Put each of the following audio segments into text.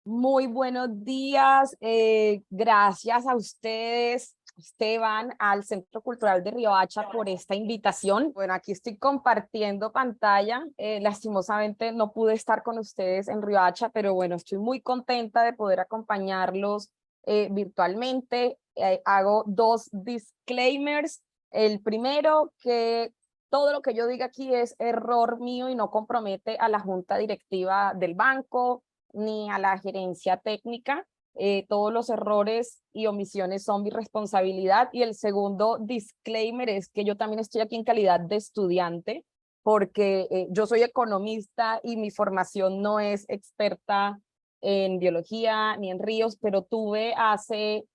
Muy buenos días, gracias a ustedes, Esteban, al Centro Cultural de Riohacha por esta invitación. Bueno, aquí estoy compartiendo pantalla, lastimosamente no pude estar con ustedes en Riohacha, pero bueno, estoy muy contenta de poder acompañarlos virtualmente. Hago dos disclaimers. El primero, que todo lo que yo diga aquí es error mío y no compromete a la junta directiva del banco ni a la gerencia técnica. Todos los errores y omisiones son mi responsabilidad. Y el segundo disclaimer es que yo también estoy aquí en calidad de estudiante, porque yo soy economista y mi formación no es experta en biología ni en ríos, pero tuve hace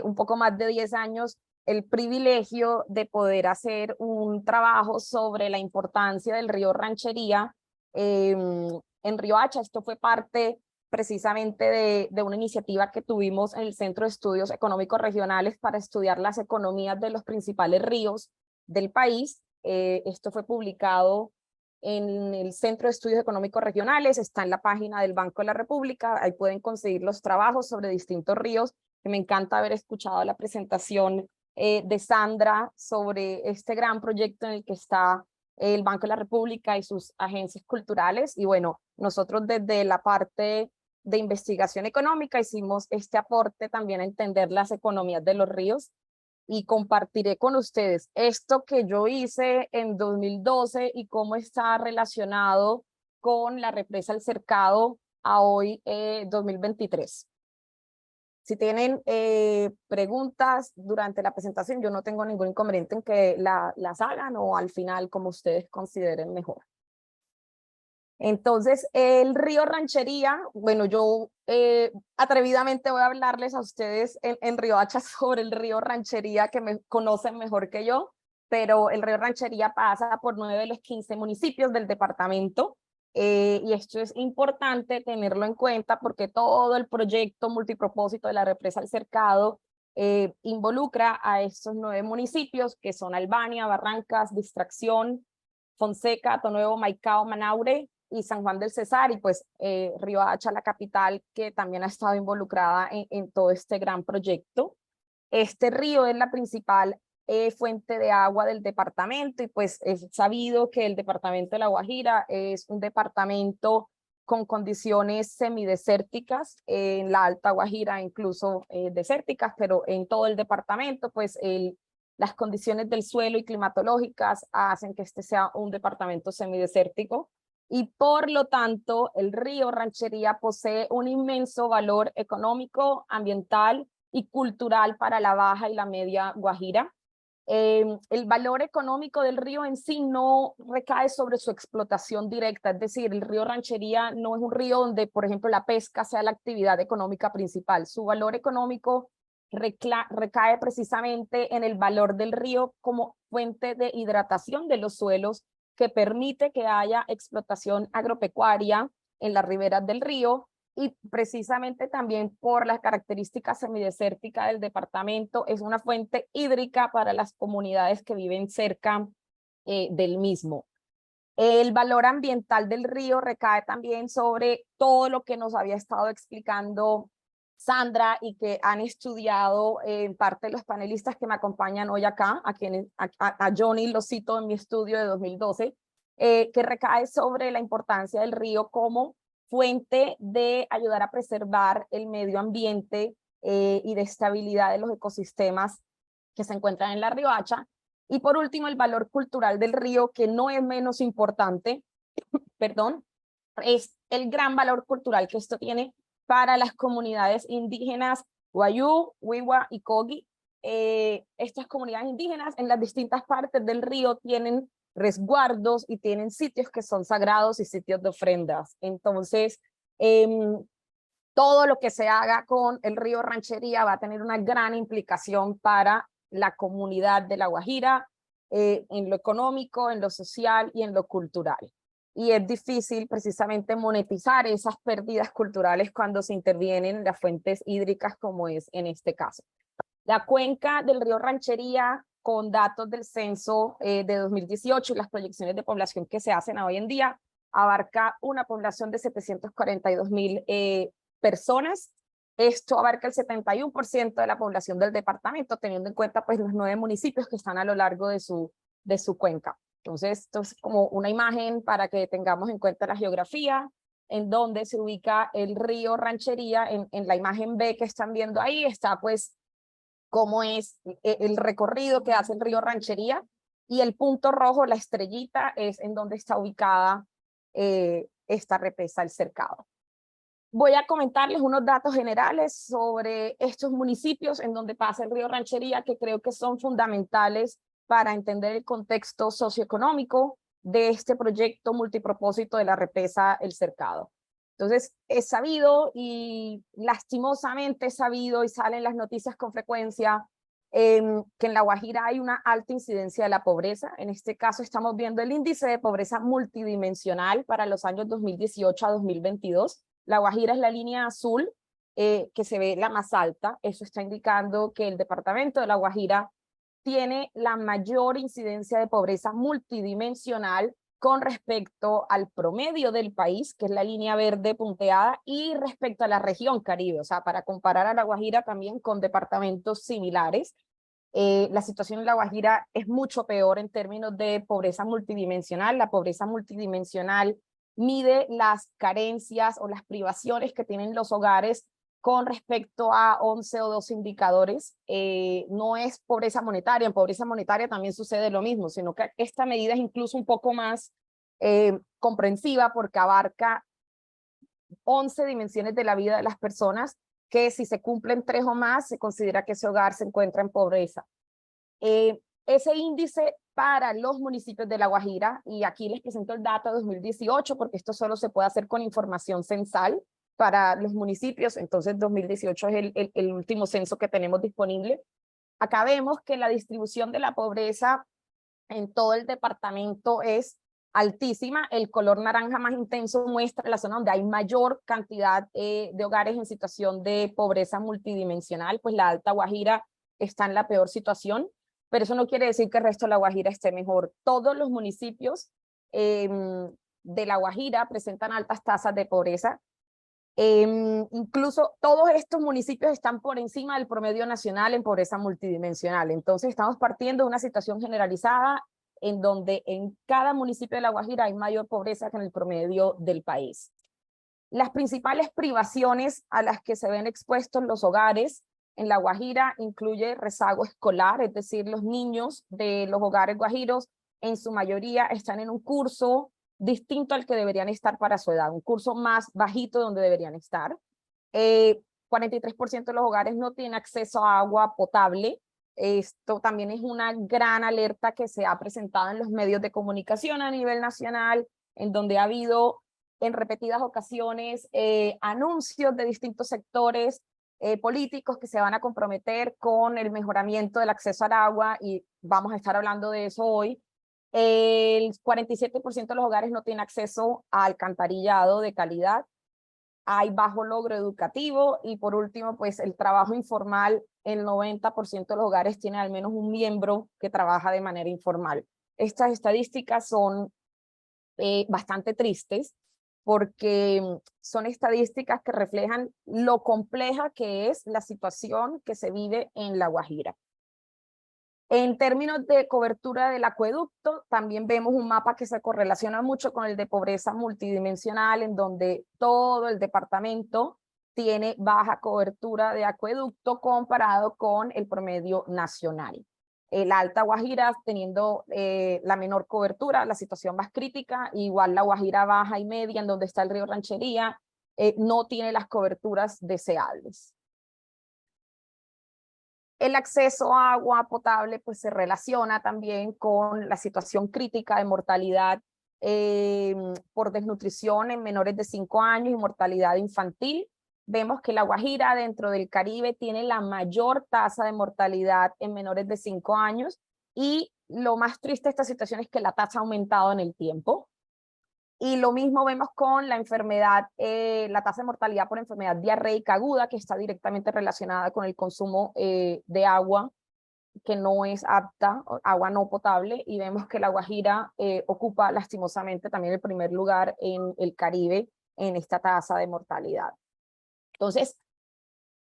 un poco más de 10 años el privilegio de poder hacer un trabajo sobre la importancia del río Ranchería en Riohacha. Esto fue parte precisamente de una iniciativa que tuvimos en el Centro de Estudios Económicos Regionales para estudiar las economías de los principales ríos del país. Esto fue publicado en el Centro de Estudios Económicos Regionales, está en la página del Banco de la República, ahí pueden conseguir los trabajos sobre distintos ríos, que me encanta haber escuchado la presentación de Sandra sobre este gran proyecto en el que está el Banco de la República y sus agencias culturales. Y bueno, nosotros desde la parte de investigación económica hicimos este aporte también a entender las economías de los ríos, y compartiré con ustedes esto que yo hice en 2012 y cómo está relacionado con la represa El Cercado a hoy 2023. Si tienen preguntas durante la presentación, yo no tengo ningún inconveniente en que las hagan o al final, como ustedes consideren mejor. Entonces, el río Ranchería, bueno, yo atrevidamente voy a hablarles a ustedes en Riohacha sobre el río Ranchería, que me conocen mejor que yo, pero el río Ranchería pasa por 9 de los 15 municipios del departamento, y esto es importante tenerlo en cuenta porque todo el proyecto multipropósito de la represa El Cercado involucra a estos 9 municipios, que son Albania, Barrancas, Distracción, Fonseca, Atonuevo, Maicao, Manaure y San Juan del Cesar, y pues Riohacha, la capital, que también ha estado involucrada en todo este gran proyecto. Este río es la principal fuente de agua del departamento, y pues es sabido que el departamento de La Guajira es un departamento con condiciones semidesérticas, en la Alta Guajira incluso desérticas, pero en todo el departamento pues las condiciones del suelo y climatológicas hacen que este sea un departamento semidesértico, y por lo tanto el río Ranchería posee un inmenso valor económico, ambiental y cultural para la Baja y la Media Guajira. El valor económico del río en sí no recae sobre su explotación directa, es decir, el río Ranchería no es un río donde, por ejemplo, la pesca sea la actividad económica principal. Su valor económico recae precisamente en el valor del río como fuente de hidratación de los suelos, que permite que haya explotación agropecuaria en las riberas del río, y precisamente también por las características semidesérticas del departamento es una fuente hídrica para las comunidades que viven cerca del mismo. El valor ambiental del río recae también sobre todo lo que nos había estado explicando Sandra y que han estudiado en parte de los panelistas que me acompañan hoy acá, a Johnny lo cito en mi estudio de 2012, que recae sobre la importancia del río como fuente de ayudar a preservar el medio ambiente y de estabilidad de los ecosistemas que se encuentran en la Riohacha. Y por último, el valor cultural del río, que no es menos importante, perdón, es el gran valor cultural que esto tiene para las comunidades indígenas Wayuu, Wiwa y Kogi. Estas comunidades indígenas en las distintas partes del río tienen resguardos y tienen sitios que son sagrados y sitios de ofrendas. Entonces, todo lo que se haga con el río Ranchería va a tener una gran implicación para la comunidad de La Guajira, en lo económico, en lo social y en lo cultural. Y es difícil precisamente monetizar esas pérdidas culturales cuando se intervienen las fuentes hídricas, como es en este caso. La cuenca del río Ranchería, con datos del censo de 2018 y las proyecciones de población que se hacen hoy en día, abarca una población de 742.000 personas. Esto abarca el 71% de la población del departamento, teniendo en cuenta pues los 9 municipios que están a lo largo de su cuenca. Entonces, esto es como una imagen para que tengamos en cuenta la geografía, en donde se ubica el río Ranchería. En la imagen B que están viendo ahí está pues cómo es el recorrido que hace el río Ranchería, y el punto rojo, la estrellita, es en donde está ubicada esta represa, el Cercado. Voy a comentarles unos datos generales sobre estos municipios en donde pasa el río Ranchería, que creo que son fundamentales para entender el contexto socioeconómico de este proyecto multipropósito de la represa El Cercado. Entonces, es sabido y lastimosamente es sabido y salen las noticias con frecuencia que en La Guajira hay una alta incidencia de la pobreza. En este caso estamos viendo el índice de pobreza multidimensional para los años 2018 a 2022. La Guajira es la línea azul que se ve la más alta. Eso está indicando que el departamento de La Guajira tiene la mayor incidencia de pobreza multidimensional con respecto al promedio del país, que es la línea verde punteada, y respecto a la región Caribe. O sea, para comparar a La Guajira también con departamentos similares, la situación en La Guajira es mucho peor en términos de pobreza multidimensional. La pobreza multidimensional mide las carencias o las privaciones que tienen los hogares con respecto a 11 o 12 indicadores. No es pobreza monetaria. En pobreza monetaria también sucede lo mismo, sino que esta medida es incluso un poco más comprensiva, porque abarca 11 dimensiones de la vida de las personas, que si se cumplen 3 o más, se considera que ese hogar se encuentra en pobreza. Ese índice para los municipios de La Guajira, y aquí les presento el dato de 2018, porque esto solo se puede hacer con información censal para los municipios. Entonces 2018 es el último censo que tenemos disponible. Acá vemos que la distribución de la pobreza en todo el departamento es altísima. El color naranja más intenso muestra la zona donde hay mayor cantidad de hogares en situación de pobreza multidimensional. Pues la Alta Guajira está en la peor situación, pero eso no quiere decir que el resto de La Guajira esté mejor. Todos los municipios de La Guajira presentan altas tasas de pobreza. Incluso todos estos municipios están por encima del promedio nacional en pobreza multidimensional. Entonces estamos partiendo de una situación generalizada en donde en cada municipio de La Guajira hay mayor pobreza que en el promedio del país. Las principales privaciones a las que se ven expuestos los hogares en La Guajira incluye rezago escolar, es decir, los niños de los hogares guajiros en su mayoría están en un curso distinto al que deberían estar para su edad, un curso más bajito donde deberían estar. 43% de los hogares no tienen acceso a agua potable. Esto también es una gran alerta que se ha presentado en los medios de comunicación a nivel nacional, en donde ha habido en repetidas ocasiones anuncios de distintos sectores políticos que se van a comprometer con el mejoramiento del acceso al agua, y vamos a estar hablando de eso hoy. El 47% de los hogares no tienen acceso a alcantarillado de calidad. Hay bajo logro educativo, y por último, pues el trabajo informal. El 90% de los hogares tiene al menos un miembro que trabaja de manera informal. Estas estadísticas son bastante tristes, porque son estadísticas que reflejan lo compleja que es la situación que se vive en La Guajira. En términos de cobertura del acueducto, también vemos un mapa que se correlaciona mucho con el de pobreza multidimensional, en donde todo el departamento tiene baja cobertura de acueducto comparado con el promedio nacional. La Alta Guajira teniendo la menor cobertura, la situación más crítica, igual la Guajira baja y media, en donde está el río Ranchería, no tiene las coberturas deseables. El acceso a agua potable pues se relaciona también con la situación crítica de mortalidad por desnutrición en menores de 5 años y mortalidad infantil. Vemos que La Guajira dentro del Caribe tiene la mayor tasa de mortalidad en menores de 5 años, y lo más triste de esta situación es que la tasa ha aumentado en el tiempo. Y lo mismo vemos con la enfermedad, la tasa de mortalidad por enfermedad diarreica aguda, que está directamente relacionada con el consumo de agua que no es apta, agua no potable, y vemos que La Guajira ocupa lastimosamente también el primer lugar en el Caribe en esta tasa de mortalidad. Entonces,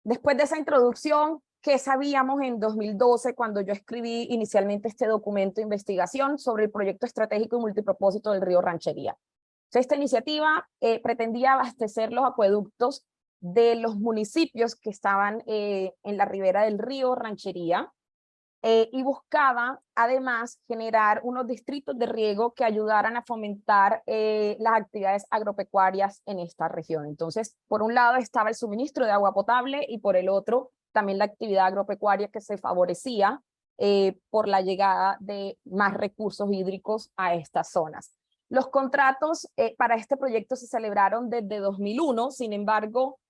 después de esa introducción, ¿qué sabíamos en 2012 cuando yo escribí inicialmente este documento de investigación sobre el proyecto estratégico y multipropósito del río Ranchería? Entonces, esta iniciativa pretendía abastecer los acueductos de los municipios que estaban en la ribera del río Ranchería, y buscaba además generar unos distritos de riego que ayudaran a fomentar las actividades agropecuarias en esta región. Entonces, por un lado estaba el suministro de agua potable y por el otro también la actividad agropecuaria que se favorecía por la llegada de más recursos hídricos a estas zonas. Los contratos para este proyecto se celebraron desde 2001, sin embargo,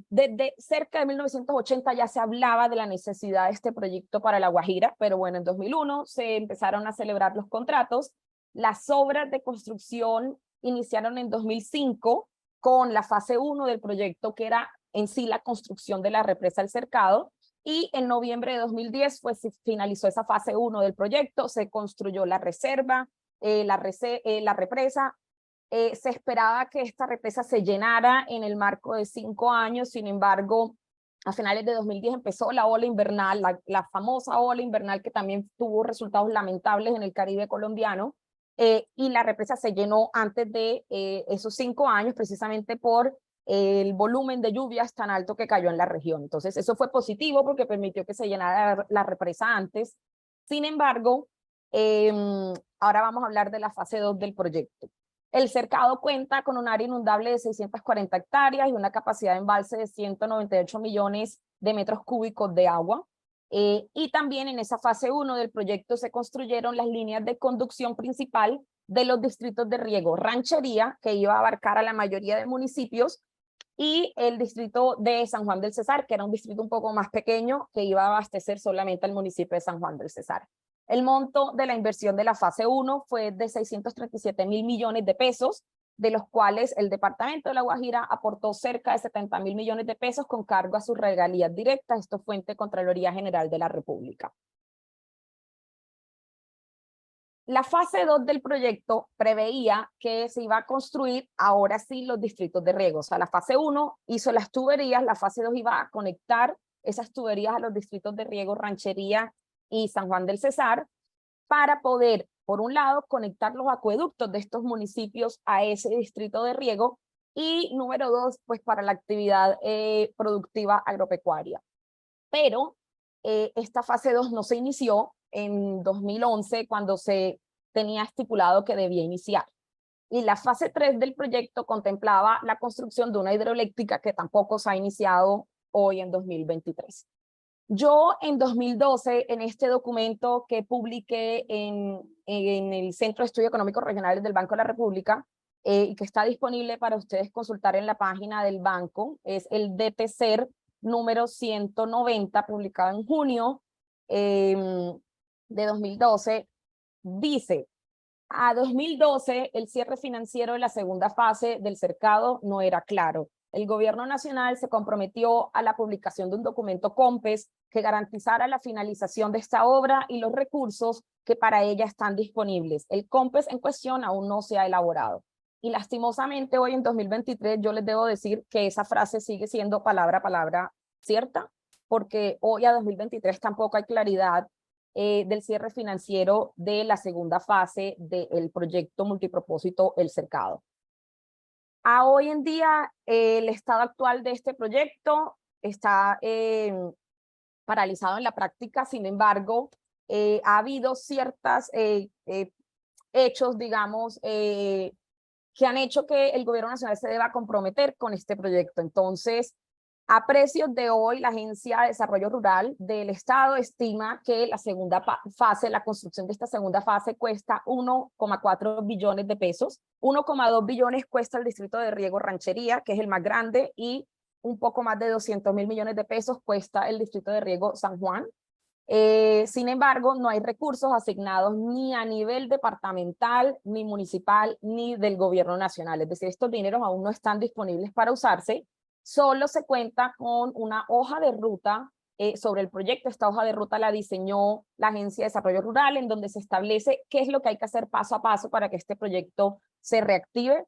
desde cerca de 1980 ya se hablaba de la necesidad de este proyecto para La Guajira, pero bueno, en 2001 se empezaron a celebrar los contratos. Las obras de construcción iniciaron en 2005 con la fase 1 del proyecto, que era en sí la construcción de la represa El Cercado, y en noviembre de 2010 pues se finalizó esa fase 1 del proyecto, se construyó la reserva, la represa. Se esperaba que esta represa se llenara en el marco de 5 años, sin embargo, a finales de 2010 empezó la ola invernal, la famosa ola invernal que también tuvo resultados lamentables en el Caribe colombiano, y la represa se llenó antes de esos 5 años, precisamente por el volumen de lluvias tan alto que cayó en la región. Entonces, eso fue positivo porque permitió que se llenara la represa antes. Sin embargo, ahora vamos a hablar de la fase 2 del proyecto. El cercado cuenta con un área inundable de 640 hectáreas y una capacidad de embalse de 198 millones de metros cúbicos de agua. Y también en esa fase 1 del proyecto se construyeron las líneas de conducción principal de los distritos de riego Ranchería, que iba a abarcar a la mayoría de municipios, y el distrito de San Juan del Cesar, que era un distrito un poco más pequeño, que iba a abastecer solamente al municipio de San Juan del Cesar. El monto de la inversión de la fase 1 fue de 637.000 millones de pesos, de los cuales el departamento de La Guajira aportó cerca de 70.000 millones de pesos con cargo a sus regalías directas. Esto fue fuente Contraloría General de la República. La fase 2 del proyecto preveía que se iba a construir ahora sí los distritos de riego. O sea, la fase 1 hizo las tuberías, la fase 2 iba a conectar esas tuberías a los distritos de riego Ranchería y San Juan del Cesar, para poder, por un lado, conectar los acueductos de estos municipios a ese distrito de riego, y número 2, pues para la actividad productiva agropecuaria. Pero esta fase 2 no se inició en 2011 cuando se tenía estipulado que debía iniciar. Y la fase 3 del proyecto contemplaba la construcción de una hidroeléctrica que tampoco se ha iniciado hoy en 2023. Yo en 2012, en este documento que publiqué en el Centro de Estudios Económicos Regionales del Banco de la República, y que está disponible para ustedes consultar en la página del banco, es el DPCER número 190, publicado en junio de 2012, dice: a 2012, el cierre financiero de la segunda fase del cercado no era claro. El gobierno nacional se comprometió a la publicación de un documento COMPES que garantizara la finalización de esta obra y los recursos que para ella están disponibles. El COMPES en cuestión aún no se ha elaborado. Y lastimosamente hoy en 2023 yo les debo decir que esa frase sigue siendo palabra a palabra cierta, porque hoy a 2023 tampoco hay claridad del cierre financiero de la segunda fase del proyecto multipropósito El Cercado. A hoy en día, el estado actual de este proyecto está paralizado en la práctica. Sin embargo, ha habido ciertos hechos, digamos, que han hecho que el gobierno nacional se deba comprometer con este proyecto. Entonces, a precios de hoy, la Agencia de Desarrollo Rural del Estado estima que la segunda fase, la construcción de esta segunda fase, cuesta 1,4 billones de pesos. 1,2 billones cuesta el distrito de riego Ranchería, que es el más grande, y un poco más de 200.000 millones de pesos cuesta el distrito de riego San Juan. Sin embargo, no hay recursos asignados ni a nivel departamental, ni municipal, ni del gobierno nacional. Es decir, estos dineros aún no están disponibles para usarse. Solo se cuenta con una hoja de ruta sobre el proyecto. Esta hoja de ruta la diseñó la Agencia de Desarrollo Rural, en donde se establece qué es lo que hay que hacer paso a paso para que este proyecto se reactive.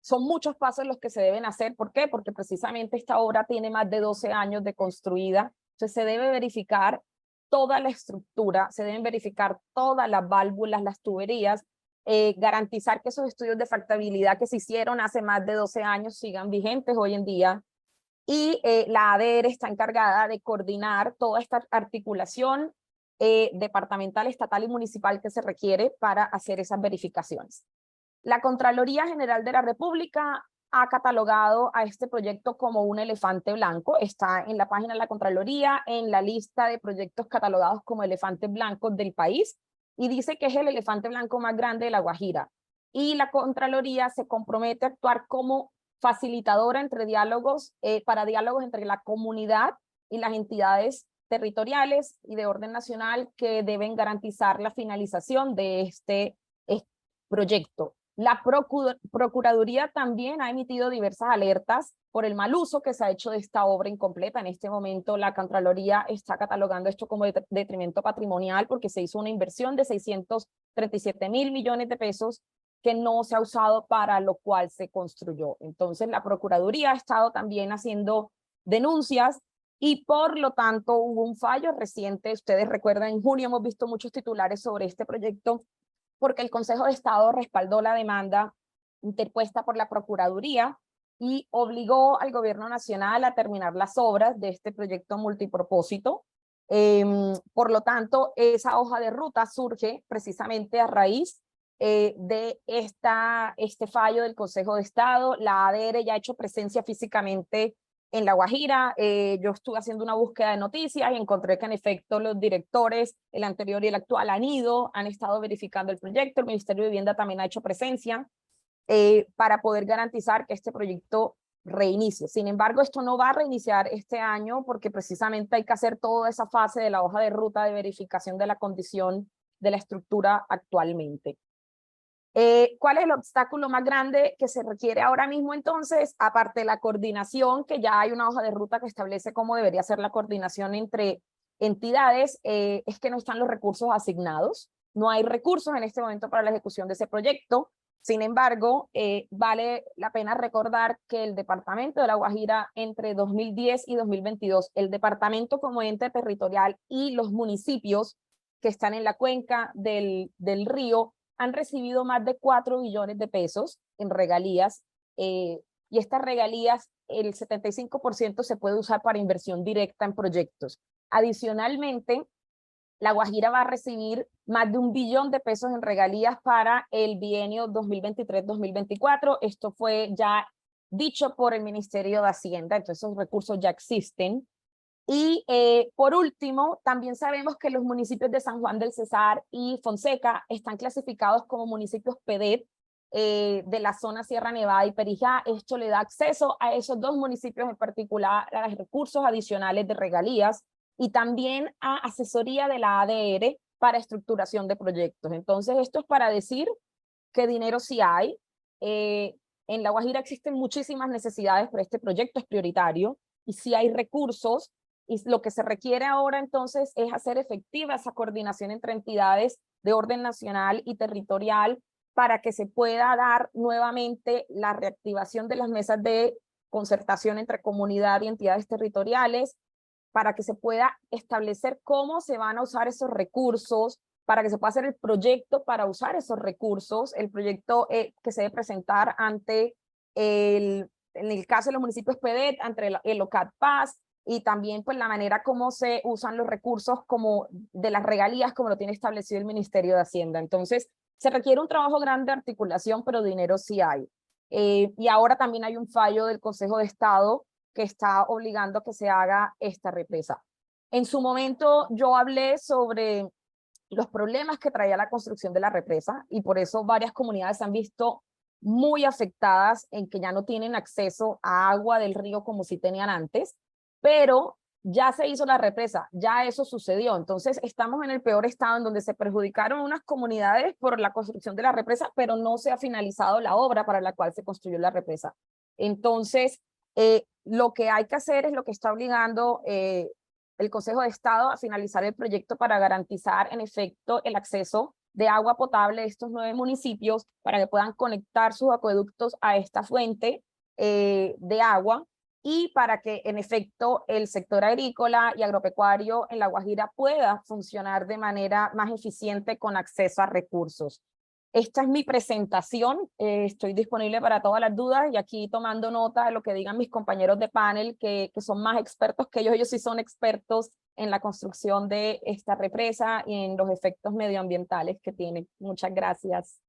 son muchos pasos los que se deben hacer. ¿Por qué? Porque precisamente esta obra tiene más de 12 años de construida. Entonces se debe verificar toda la estructura, se deben verificar todas las válvulas, las tuberías, garantizar que esos estudios de factibilidad que se hicieron hace más de 12 años sigan vigentes hoy en día. Y la ADR está encargada de coordinar toda esta articulación departamental, estatal y municipal que se requiere para hacer esas verificaciones. La Contraloría General de la República ha catalogado a este proyecto como un elefante blanco. Está en la página de la Contraloría, en la lista de proyectos catalogados como elefantes blancos del país, y dice que es el elefante blanco más grande de La Guajira. Y la Contraloría se compromete a actuar como facilitadora entre diálogos, para diálogos entre la comunidad y las entidades territoriales y de orden nacional que deben garantizar la finalización de este proyecto. La Procuraduría también ha emitido diversas alertas por el mal uso que se ha hecho de esta obra incompleta. En este momento la Contraloría está catalogando esto como detrimento patrimonial porque se hizo una inversión de 637.000 millones de pesos que no se ha usado para lo cual se construyó. Entonces la Procuraduría ha estado también haciendo denuncias y por lo tanto hubo un fallo reciente. Ustedes recuerdan, en junio hemos visto muchos titulares sobre este proyecto porque el Consejo de Estado respaldó la demanda interpuesta por la Procuraduría y obligó al Gobierno Nacional a terminar las obras de este proyecto multipropósito. Por lo tanto, esa hoja de ruta surge precisamente a raíz de este fallo del Consejo de Estado. La ADR ya ha hecho presencia físicamente en La Guajira. Yo estuve haciendo una búsqueda de noticias y encontré que en efecto los directores, el anterior y el actual, han estado verificando el proyecto. El Ministerio de Vivienda también ha hecho presencia para poder garantizar que este proyecto reinicie. Sin embargo, esto no va a reiniciar este año porque precisamente hay que hacer toda esa fase de la hoja de ruta de verificación de la condición de la estructura actualmente. ¿Cuál es el obstáculo más grande que se requiere ahora mismo entonces? Aparte de la coordinación, que ya hay una hoja de ruta que establece cómo debería ser la coordinación entre entidades, es que no están los recursos asignados. No hay recursos en este momento para la ejecución de ese proyecto. Sin embargo, vale la pena recordar que el departamento de La Guajira entre 2010 y 2022, el departamento como ente territorial y los municipios que están en la cuenca del río han recibido más de 4 billones de pesos en regalías, y estas regalías, el 75% se puede usar para inversión directa en proyectos. Adicionalmente, La Guajira va a recibir más de 1 billón de pesos en regalías para el bienio 2023-2024. Esto fue ya dicho por el Ministerio de Hacienda, entonces esos recursos ya existen. Y por último, también sabemos que los municipios de San Juan del Cesar y Fonseca están clasificados como municipios PEDET de la zona Sierra Nevada y Perijá. Esto le da acceso a esos dos municipios en particular a los recursos adicionales de regalías y también a asesoría de la ADR para estructuración de proyectos. Entonces, esto es para decir que dinero sí hay. En La Guajira existen muchísimas necesidades, pero este proyecto es prioritario y sí hay recursos. Y lo que se requiere ahora entonces es hacer efectiva esa coordinación entre entidades de orden nacional y territorial para que se pueda dar nuevamente la reactivación de las mesas de concertación entre comunidad y entidades territoriales, para que se pueda establecer cómo se van a usar esos recursos, para que se pueda hacer el proyecto para usar esos recursos, el proyecto que se debe presentar ante en el caso de los municipios PEDET, ante el OCAT Paz, y también pues la manera como se usan los recursos como de las regalías como lo tiene establecido el Ministerio de Hacienda. Entonces se requiere un trabajo grande de articulación, pero dinero sí hay. Y ahora también hay un fallo del Consejo de Estado que está obligando a que se haga esta represa. En su momento yo hablé sobre los problemas que traía la construcción de la represa y por eso varias comunidades se han visto muy afectadas en que ya no tienen acceso a agua del río como si tenían antes, pero ya se hizo la represa, ya eso sucedió. Entonces estamos en el peor estado en donde se perjudicaron unas comunidades por la construcción de la represa, pero no se ha finalizado la obra para la cual se construyó la represa. Entonces, lo que hay que hacer es lo que está obligando el Consejo de Estado a finalizar el proyecto para garantizar en efecto el acceso de agua potable de estos 9 municipios para que puedan conectar sus acueductos a esta fuente de agua, y para que en efecto el sector agrícola y agropecuario en La Guajira pueda funcionar de manera más eficiente con acceso a recursos. Esta es mi presentación, estoy disponible para todas las dudas y aquí tomando nota de lo que digan mis compañeros de panel que son más expertos que ellos sí son expertos en la construcción de esta represa y en los efectos medioambientales que tiene. Muchas gracias.